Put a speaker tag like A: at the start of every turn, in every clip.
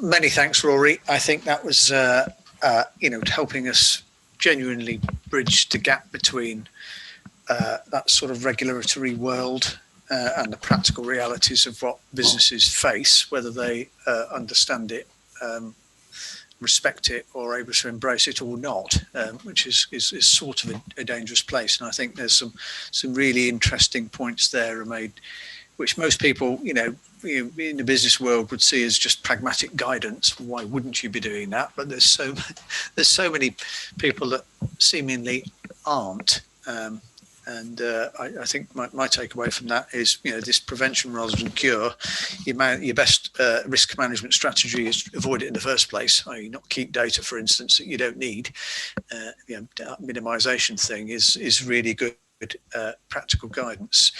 A: Many thanks, Rory. I think that was, helping us genuinely bridge the gap between that sort of regulatory world and the practical realities of what businesses face, whether they understand it, respect it, or able to embrace it or not, which is sort of a dangerous place. And I think there's some really interesting points there are made, which most people, in the business world would see as just pragmatic guidance. Why wouldn't you be doing that? But there's so many people that seemingly aren't. I think my takeaway from that is, this prevention rather than cure. Your best risk management strategy is avoid it in the first place, i.e. not keep data, for instance, that you don't need. Minimisation thing is really good. Practical guidance.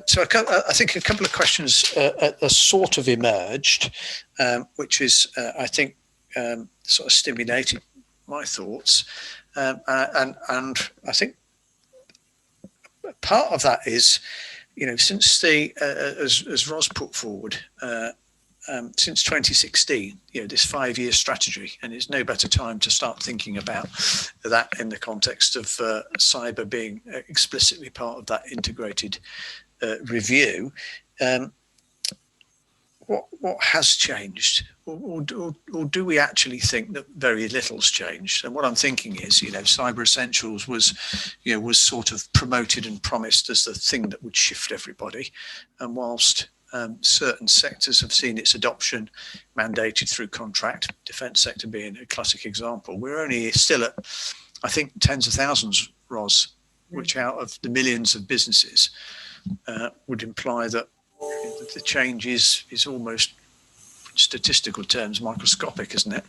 A: So I think a couple of questions are sort of emerged, which is, I think, sort of stimulated my thoughts. And I think part of that is, since as Roz put forward, since 2016, this 5-year strategy, and it's no better time to start thinking about that in the context of cyber being explicitly part of that integrated review. What has changed, or do we actually think that very little's changed? And what I'm thinking is, Cyber Essentials was sort of promoted and promised as the thing that would shift everybody, and whilst certain sectors have seen its adoption mandated through contract, defence sector being a classic example, we're only still at, I think, tens of thousands, Roz, which out of the millions of businesses would imply that the change is almost, in statistical terms, microscopic, isn't it?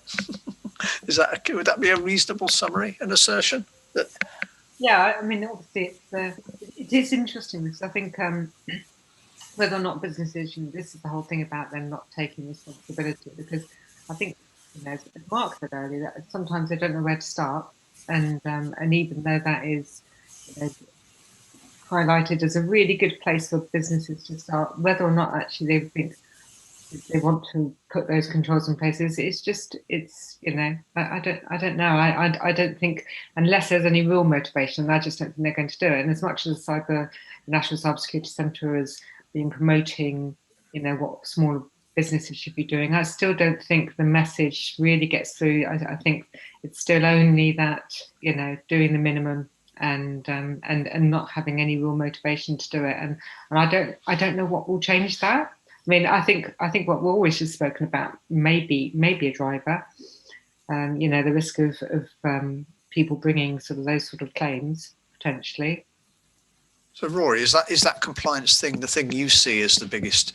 A: Would that be a reasonable summary and assertion?
B: Yeah, I mean, obviously, it is interesting because I think whether or not businesses, this is the whole thing about them not taking responsibility, because I think, as Mark said earlier, that sometimes they don't know where to start, and even though that is highlighted as a really good place for businesses to start, whether or not actually they think they want to put those controls in place, I don't know. I don't think, unless there's any real motivation, I just don't think they're going to do it. And as much as the National Cybersecurity Centre has been promoting, what smaller businesses should be doing, I still don't think the message really gets through. I think it's still only that, doing the minimum and not having any real motivation to do it. And I don't know what will change that. I mean, I think what we've always just spoken about maybe a driver, the risk of people bringing those sort of claims potentially.
A: So, Rory, is that compliance thing the thing you see as the biggest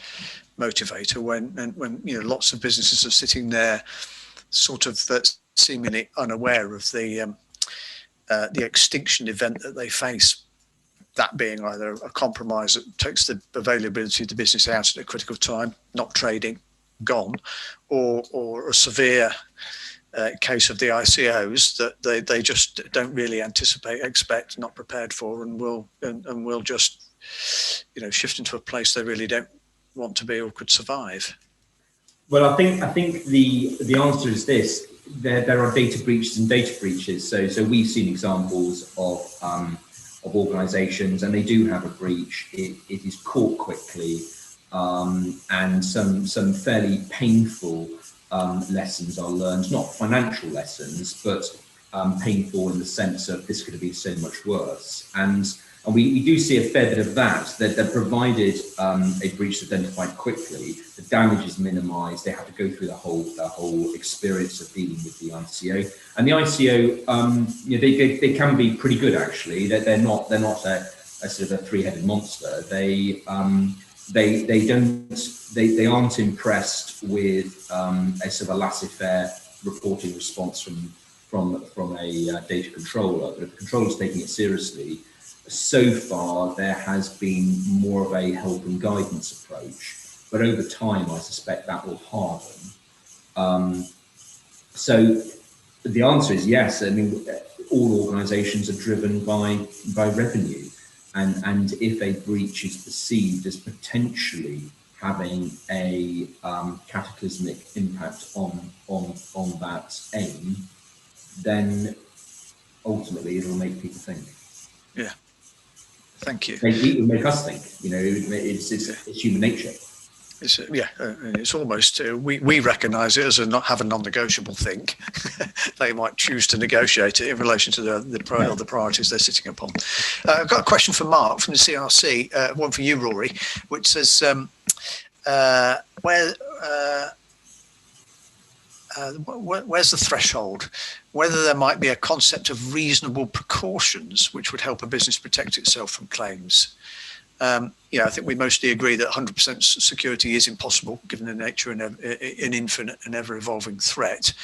A: motivator when lots of businesses are sitting there, sort of seemingly unaware of the extinction event that they face? That being either a compromise that takes the availability of the business out at a critical time, not trading, gone, or a severe case of the ICOs that they just don't really expect, not prepared for, and will just shift into a place they really don't want to be or could survive.
C: Well, I think the answer is this: there are data breaches and data breaches. So we've seen examples of organisations, and they do have a breach. It is caught quickly, and some fairly painful lessons are learned. Not financial lessons, but painful in the sense of this could have been so much worse. And we do see a fair bit of that provided a breach is identified quickly, the damage is minimised. They have to go through the whole experience of dealing with the ICO. And the ICO, they can be pretty good actually. They're not a sort of a three-headed monster. They aren't impressed with a sort of a laissez-faire reporting response from a data controller. But if the controller's taking it seriously, so far there has been more of a help and guidance approach, but over time I suspect that will harden. So the answer is yes. I mean, all organisations are driven by revenue, and if a breach is perceived as potentially having a cataclysmic impact on that aim, then ultimately it'll make people think.
A: Yeah, thank you.
C: It would make us think. You know, it's human nature.
A: It's almost we recognise it as have a non-negotiable think. They might choose to negotiate it in relation to the priorities they're sitting upon. I've got a question for Mark from the CRC, one for you, Rory, which says where's the threshold? Whether there might be a concept of reasonable precautions which would help a business protect itself from claims. I think we mostly agree that 100% security is impossible given the nature of an infinite and ever-evolving threat.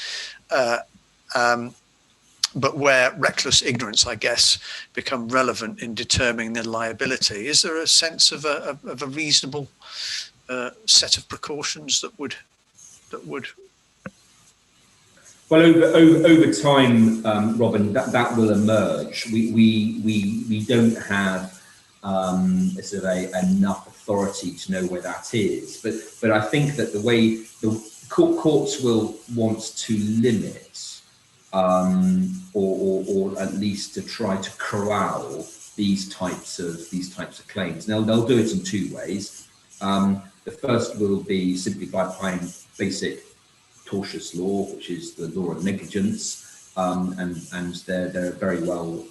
A: But where reckless ignorance, I guess, become relevant in determining the liability, is there a sense of a reasonable set of precautions that would?
C: Well, over time, Robin, that will emerge. We don't have sort of enough authority to know where that is, but I think that the way the courts will want to limit, or at least to try to corral these types of claims. Now they'll do it in two ways. The first will be simply by applying basic tortious law, which is the law of negligence, and they're very well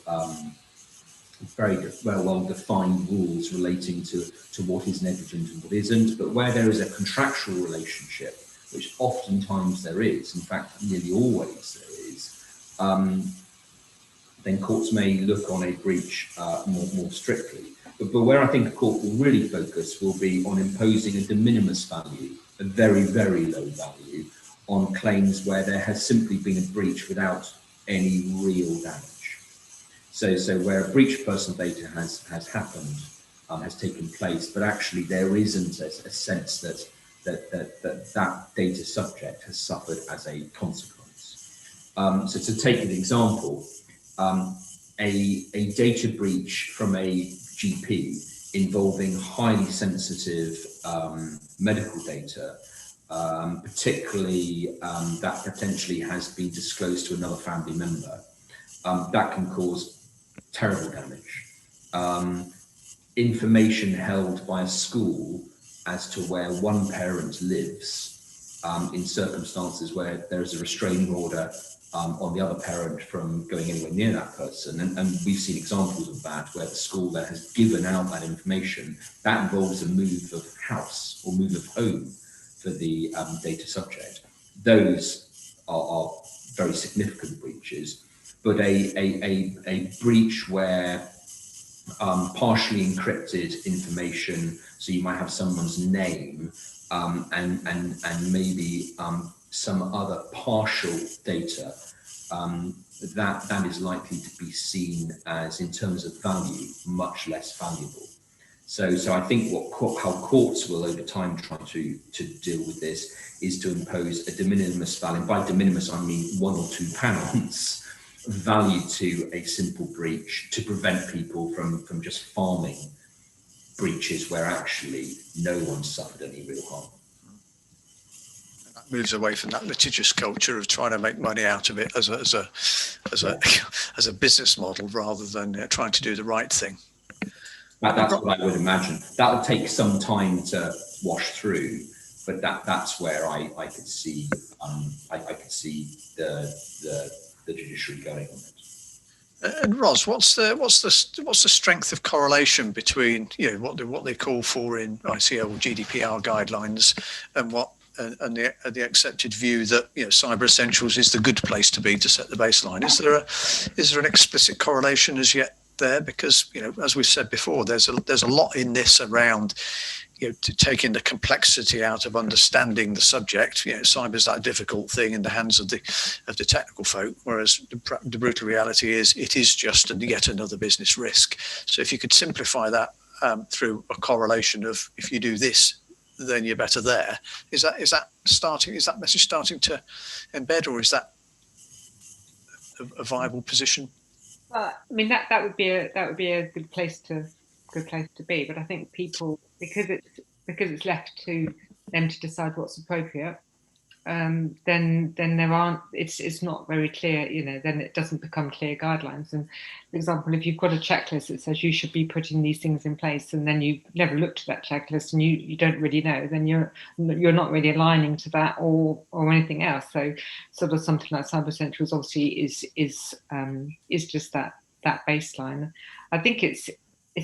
C: defined rules relating to what is negligent and what isn't. But where there is a contractual relationship, which oftentimes there is, in fact nearly always there is, then courts may look on a breach more strictly. But where I think a court will really focus will be on imposing a de minimis value, a very, very low value, on claims where there has simply been a breach without any real damage. So where a breach of personal data has happened, has taken place, but actually there isn't a sense that data subject has suffered as a consequence. So to take an example, a data breach from a GP involving highly sensitive medical data, particularly that potentially has been disclosed to another family member, that can cause terrible damage. Information held by a school as to where one parent lives, in circumstances where there is a restraining order on the other parent from going anywhere near that person, and we've seen examples of that where the school then has given out that information. That involves a move of house or move of home for the data subject. Those are very significant breaches, but a breach where partially encrypted information, so you might have someone's name and maybe some other partial data, that is likely to be seen as, in terms of value, much less valuable. So I think how courts will over time try to deal with this is to impose a de minimis value. And by de minimis, I mean £1 or £2 value to a simple breach, to prevent people from just farming breaches where actually no one suffered any real harm.
A: That moves away from that litigious culture of trying to make money out of it as a business model, rather than trying to do the right thing.
C: That's what I would imagine. That will take some time to wash through, but that's where I could see the judiciary going on it.
A: And Roz, what's the strength of correlation between what they call for in ICO or GDPR guidelines and the accepted view that Cyber Essentials is the good place to be to set the baseline? Is there an explicit correlation as yet there? Because as we've said before, there's a lot in this around to taking the complexity out of understanding the subject. Cyber's that difficult thing in the hands of the technical folk, whereas the brutal reality is it is just yet another business risk. So if you could simplify that through a correlation of, if you do this, then you're better there. Is that message starting to embed, or is that a viable position?
B: Well, I mean that would be a good place to be. But I think people, because because it's left to them to decide what's appropriate, then there aren't, it's not very clear, then it doesn't become clear guidelines. And for example, if you've got a checklist that says you should be putting these things in place, and then you've never looked at that checklist and you don't really know, then you're not really aligning to that or anything else. So sort of something like Cyber Essentials obviously is just that baseline. I think it's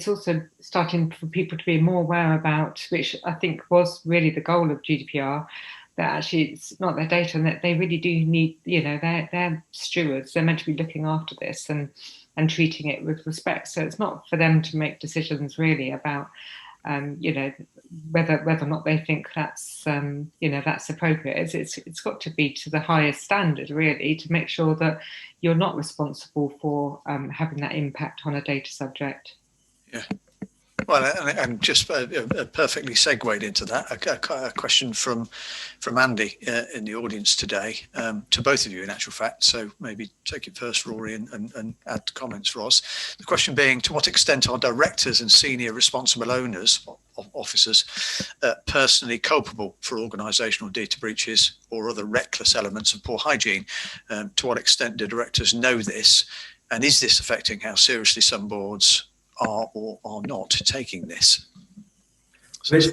B: also starting for people to be more aware about, which I think was really the goal of GDPR, that actually it's not their data, and that they really do need, they're stewards. They're meant to be looking after this and treating it with respect. So it's not for them to make decisions really about, whether or not they think that's, that's appropriate. It's got to be to the highest standard really, to make sure that you're not responsible for having that impact on a data subject.
A: Yeah. Well, and just perfectly segued into that, a question from Andy in the audience today, to both of you in actual fact. So maybe take it first, Rory, and add comments, Roz. The question being, to what extent are directors and senior responsible owners, officers, personally culpable for organisational data breaches or other reckless elements of poor hygiene? To what extent do directors know this? And is this affecting how seriously some boards are or are not taking this? So
C: it's an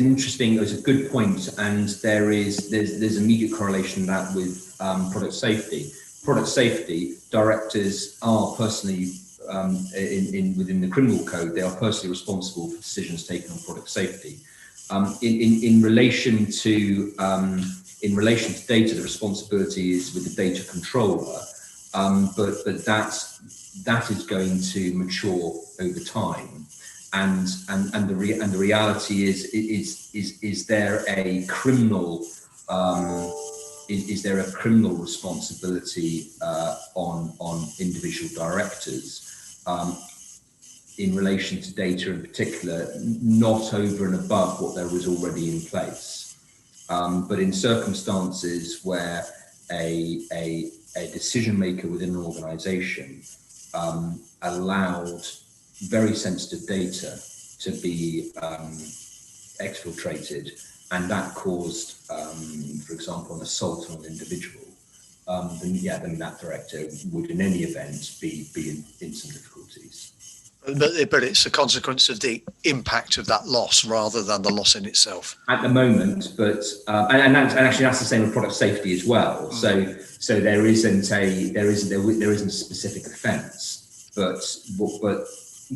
C: interesting, it's a good point, and there's immediate correlation that with product safety. Product safety directors are personally within the criminal code. They are personally responsible for decisions taken on product safety. In relation to data, the responsibility is with the data controller. But that is going to mature over time, and the reality is there a criminal responsibility on individual directors in relation to data in particular, not over and above what there was already in place, but in circumstances where a decision maker within an organization allowed very sensitive data to be exfiltrated, and that caused, for example, an assault on an individual, then that director would in any event be in some difficulties.
A: But it's a consequence of the impact of that loss rather than the loss in itself.
C: At the moment, but actually that's the same with product safety as well. Mm. So there isn't a specific offence, but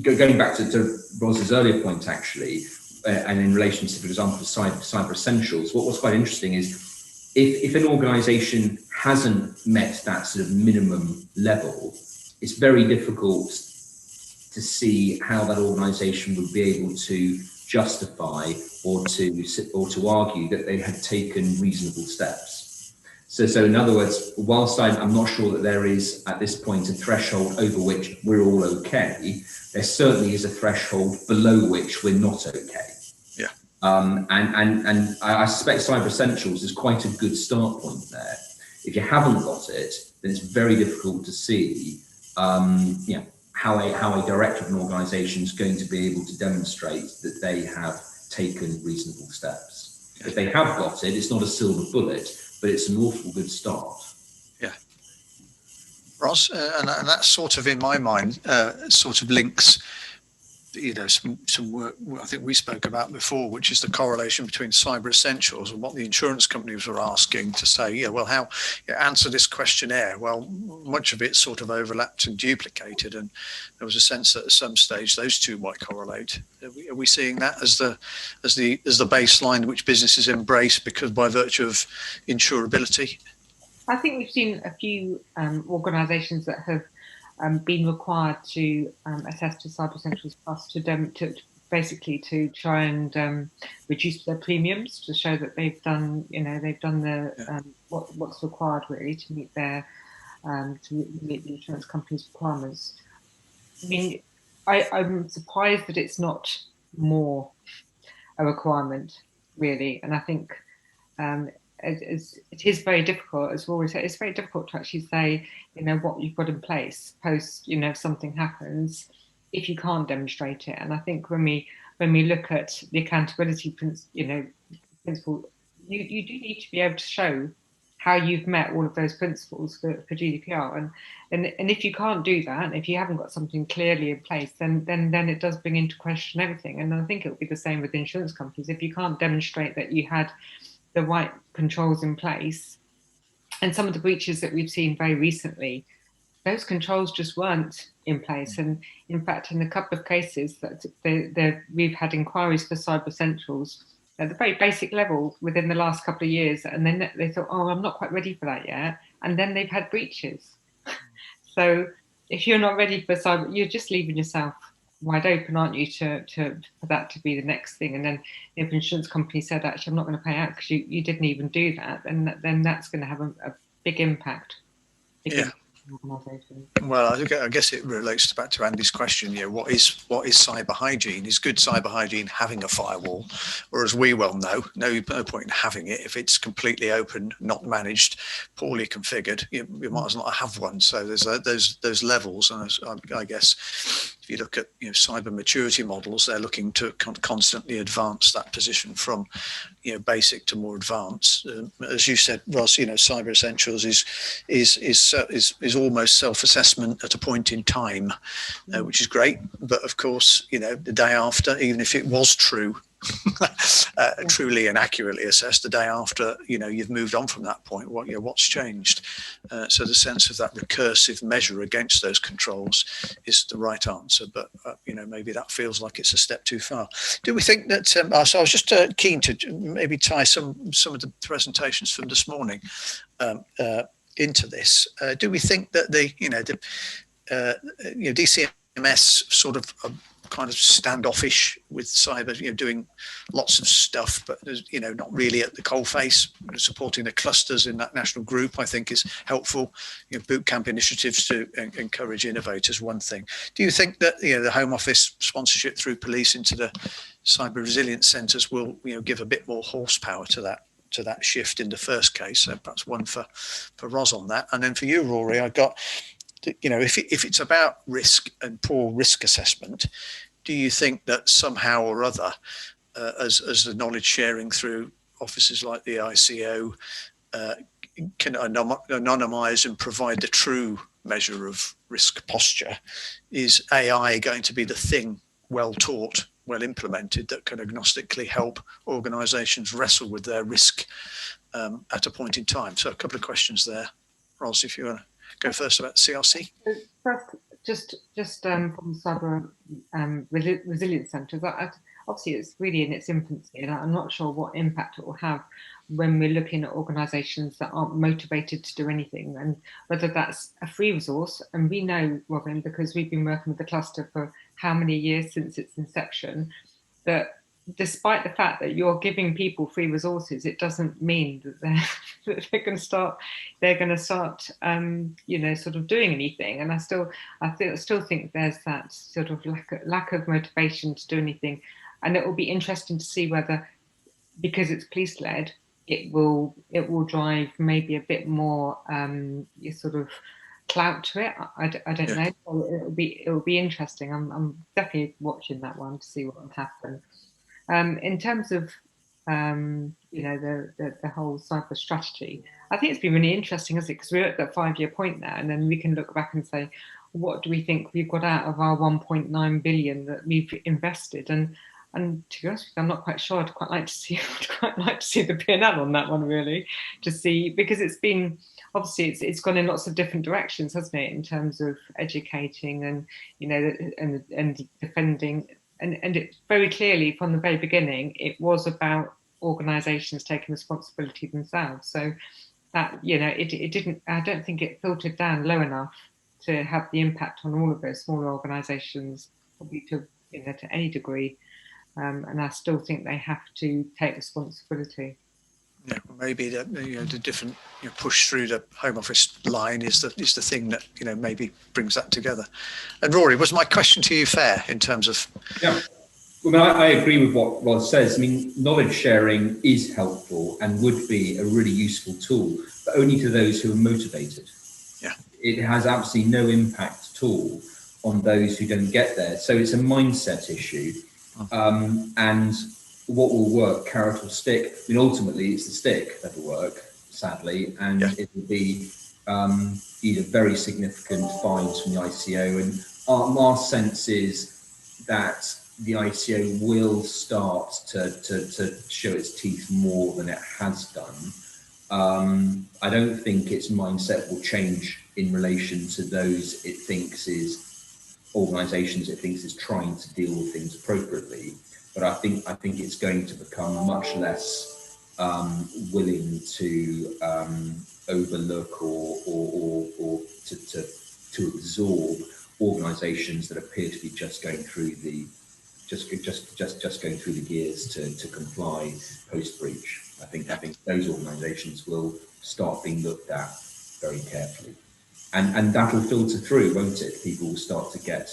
C: going back to Roz's earlier point actually, and in relation to, for example, Cyber Essentials, what's quite interesting is if an organisation hasn't met that sort of minimum level, it's very difficult to see how that organisation would be able to justify or to argue that they had taken reasonable steps. So in other words, whilst I'm not sure that there is at this point a threshold over which we're all okay, there certainly is a threshold below which we're not okay.
A: Yeah.
C: And I suspect Cyber Essentials is quite a good start point there. If you haven't got it, then it's very difficult to see, how a director of an organisation is going to be able to demonstrate that they have taken reasonable steps. If they have got it, it's not a silver bullet, but it's an awful good start.
A: Yeah. Roz, and that's sort of in my mind, sort of links, some work I think we spoke about before, which is the correlation between Cyber Essentials and what the insurance companies were asking to say, how answer this questionnaire. Well, much of it sort of overlapped and duplicated, and there was a sense that at some stage those two might correlate. Are we seeing that as the baseline which businesses embrace because by virtue of insurability?
B: I think we've seen a few organisations that have been required to assess to Cyber Essentials Plus to basically to try and reduce their premiums, to show that they've done the what's required really to meet their to meet the insurance company's requirements. I mean, I'm surprised that it's not more a requirement really, and I think it is very difficult, as Rory said, it's very difficult to actually say, what you've got in place post, if something happens, if you can't demonstrate it. And I think when we look at the accountability principle, you do need to be able to show how you've met all of those principles for GDPR. And if you can't do that, if you haven't got something clearly in place, then it does bring into question everything. And I think it will be the same with insurance companies. If you can't demonstrate that you had the right controls in place, and some of the breaches that we've seen very recently, those controls just weren't in place. And in fact, in a couple of cases that we've had inquiries for Cyber Essentials at the very basic level within the last couple of years, and then they thought, oh, I'm not quite ready for that yet, and then they've had breaches. So if you're not ready for cyber, you're just leaving yourself wide open, aren't you, for that to be the next thing. And then if an insurance company said, actually, I'm not going to pay out because you didn't even do that, then that's going to have a big impact.
A: Well, I guess it relates back to Andy's question. What is cyber hygiene? Is good cyber hygiene having a firewall, or, as we well know, no point in having it if it's completely open, not managed, poorly configured? You might as well not have one. So there's those levels, and I guess if you look at cyber maturity models, they're looking to constantly advance that position from basic to more advanced. As you said, Roz, Cyber Essentials is almost self-assessment at a point in time, which is great. But of course, the day after, even if it was true, truly and accurately assessed, the day after, you've moved on from that point. What's changed? So the sense of that recursive measure against those controls is the right answer. But maybe that feels like it's a step too far. Do we think that? So I was just keen to maybe tie some of the presentations from this morning into this. Do we think that the DCMS sort of kind of standoffish with cyber, doing lots of stuff, but not really at the coalface? Supporting the clusters in that national group, I think, is helpful. Boot camp initiatives to encourage innovators, one thing. Do you think that the Home Office sponsorship through police into the cyber resilience centres will give a bit more horsepower to that shift in the first case? So perhaps one for Roz on that, and then for you, Rory, I got. If it's about risk and poor risk assessment, do you think that somehow or other, as the knowledge sharing through offices like the ICO can anonymise and provide the true measure of risk posture? Is AI going to be the thing, well taught, well implemented, that can agnostically help organisations wrestle with their risk at a point in time? So a couple of questions there. Roz, if you want to go first about CRC.
B: First, just from cyber resilience centres, obviously it's really in its infancy, and I'm not sure what impact it will have when we're looking at organisations that aren't motivated to do anything, and whether that's a free resource. And we know, Robin, because we've been working with the cluster for how many years since its inception, that despite the fact that you're giving people free resources, it doesn't mean that they're going to start sort of doing anything. And I still think there's that sort of lack of motivation to do anything. And it will be interesting to see whether, because it's police led, it will drive maybe a bit more sort of clout to it. I don't know. So it will be interesting. I'm definitely watching that one to see what will happen. In terms of the whole cyber strategy, I think it's been really interesting, isn't it? Because we're at that 5-year point now, and then we can look back and say, what do we think we've got out of our 1.9 billion that we've invested? And to be honest with you, I'm not quite sure. I'd quite like to see the P&L on that one, really, to see, because it's been, obviously it's gone in lots of different directions, hasn't it, in terms of educating and and defending. And it very clearly, from the very beginning, it was about organisations taking responsibility themselves. So that, it didn't, I don't think it filtered down low enough to have the impact on all of those smaller organisations, probably to any degree. And I still think they have to take responsibility.
A: Yeah, maybe the different push through the Home Office line is the thing that maybe brings that together. And Rory, was my question to you fair in terms of?
C: Yeah, well, I agree with what Roz says. I mean, knowledge sharing is helpful and would be a really useful tool, but only to those who are motivated.
A: Yeah,
C: it has absolutely no impact at all on those who don't get there. So it's a mindset issue. And what will work, carrot or stick? I mean, ultimately, it's the stick that will work, sadly, and it will be either very significant fines from the ICO. And our sense is that the ICO will start to show its teeth more than it has done. I don't think its mindset will change in relation to those it thinks is organisations it thinks is trying to deal with things appropriately, but I think it's going to become much less willing to overlook or to absorb organisations that appear to be just going through the gears to comply post breach. I think those organisations will start being looked at very carefully. And that will filter through, won't it? People will start to get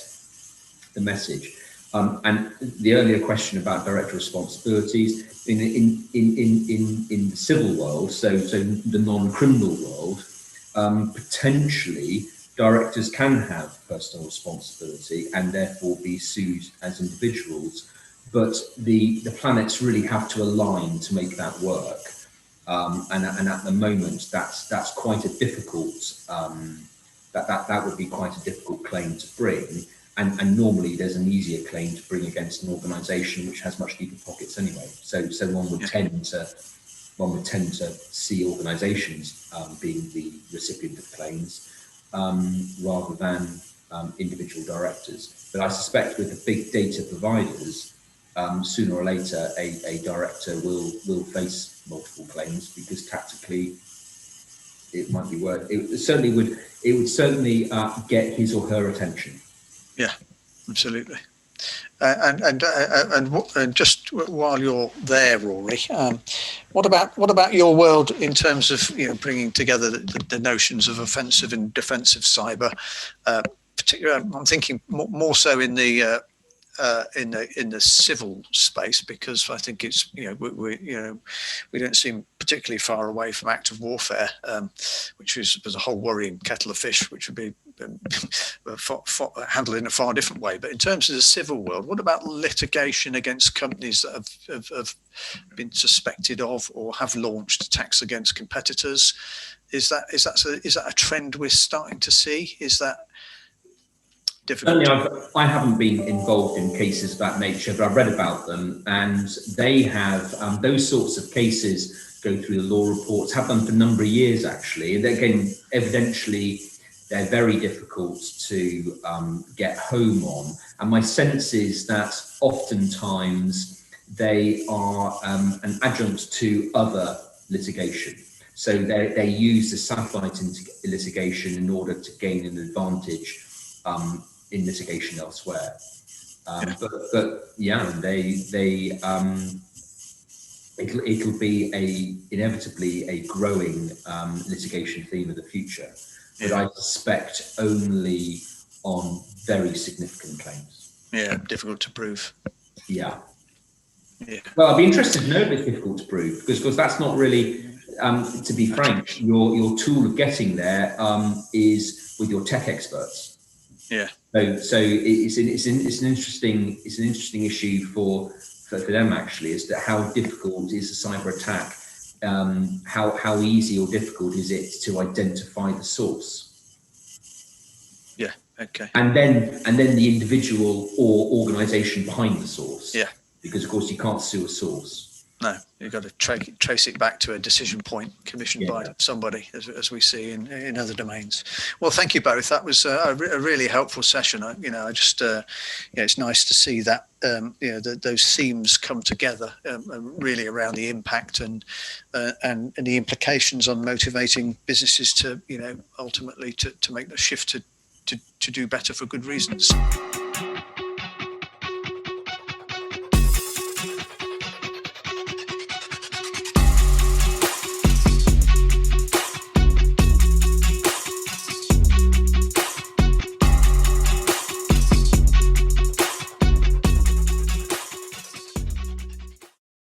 C: the message. And the earlier question about director responsibilities in the civil world, so the non-criminal world, potentially directors can have personal responsibility and therefore be sued as individuals. But the planets really have to align to make that work. And at the moment, that's quite a difficult that would be quite a difficult claim to bring. And normally there's an easier claim to bring against an organisation which has much deeper pockets anyway. So one would tend to see organisations being the recipient of claims rather than individual directors. But I suspect with the big data providers, sooner or later, a director will face multiple claims because tactically it might be worth. It would certainly get his or her attention.
A: Yeah, absolutely. And just while you're there, Rory, what about your world in terms of bringing together the notions of offensive and defensive cyber? Particularly, I'm thinking more so in the civil space, because I think it's we don't seem particularly far away from active warfare, which was a whole worrying kettle of fish, which would be handled in a far different way. But in terms of the civil world, what about litigation against companies that have been suspected of or have launched attacks against competitors? Is that a trend we're starting to see? Is that difficult?
C: Certainly, I haven't been involved in cases of that nature, but I've read about them, and they have those sorts of cases go through the law reports, have done for a number of years actually, and again, evidently they're very difficult to get home on. And my sense is that oftentimes they are an adjunct to other litigation. So they use the satellite litigation in order to gain an advantage in litigation elsewhere. But yeah, it'll be inevitably a growing litigation theme of the future. But I suspect only on very significant claims.
A: Yeah, difficult to prove.
C: Yeah.
A: Yeah.
C: Well, I'd be interested to know if it's difficult to prove, because that's not really, to be frank, your tool of getting there is with your tech experts. Yeah. So it's an interesting issue for them actually, as to how difficult is a cyber attack. How easy or difficult is it to identify the source?
A: Yeah. Okay.
C: And then the individual or organisation behind the source.
A: Yeah.
C: Because of course you can't sue a source.
A: No, you've got to trace it back to a decision point commissioned by somebody, as we see in other domains. Well, thank you both. That was a really helpful session. It's nice to see that those themes come together, really around the impact and the implications on motivating businesses to ultimately to make the shift to do better for good reasons.